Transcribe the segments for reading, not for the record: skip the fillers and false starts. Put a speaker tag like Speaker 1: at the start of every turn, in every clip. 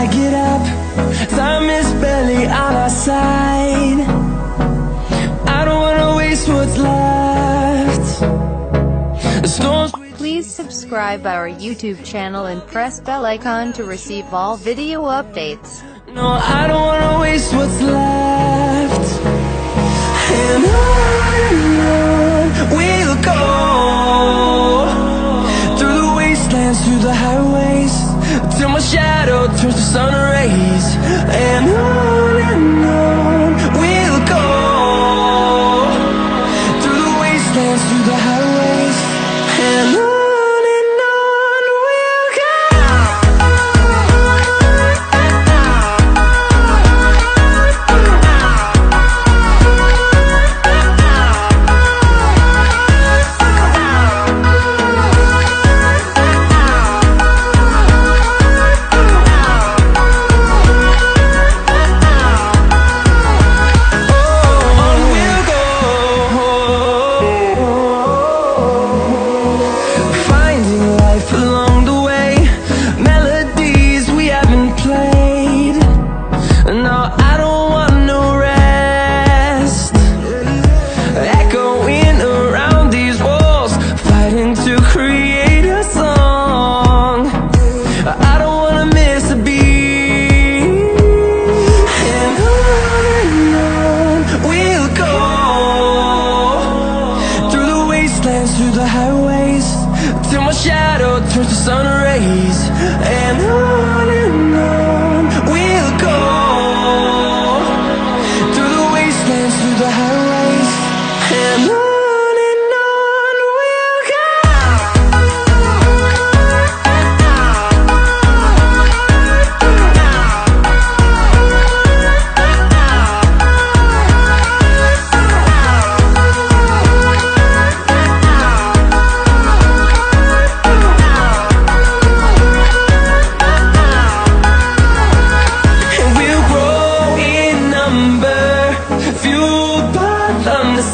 Speaker 1: I get up, time is barely on our side. I don't wanna waste what's left. The storms.
Speaker 2: Please subscribe our YouTube channel and press bell icon to receive all video updates.
Speaker 1: No, I don't wanna waste what's left. And on we'll go, through the wastelands, through the highways, till my shadow turns to sun rays. And on we'll go, through the wastelands, through the highways, and on. Through the highways, till my shadow turns to sun rays. And on we'll go, through the wastelands, through the highways, and on we'll go.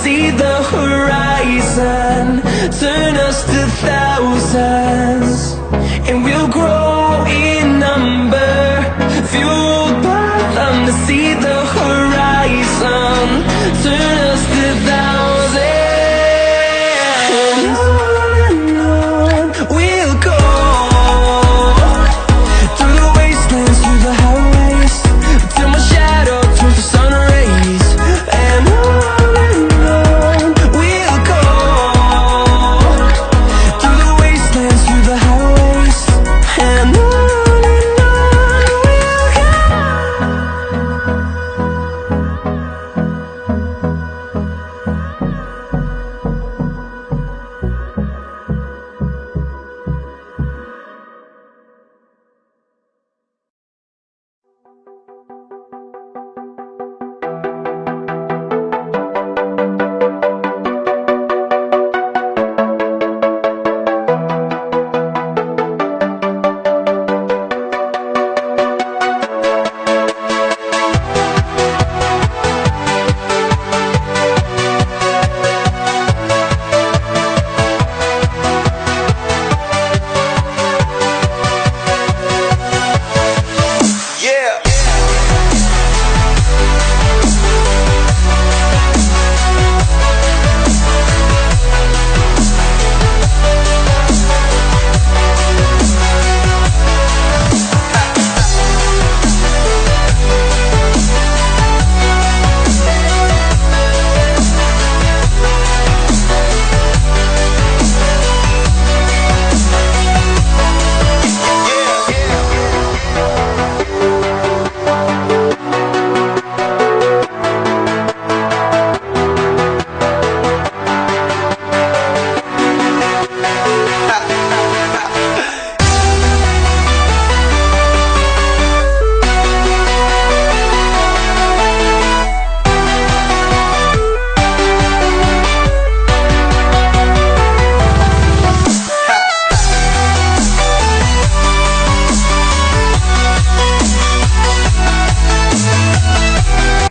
Speaker 1: See the horizon turn us to thousands, and we'll grow in number, fueled by them to see the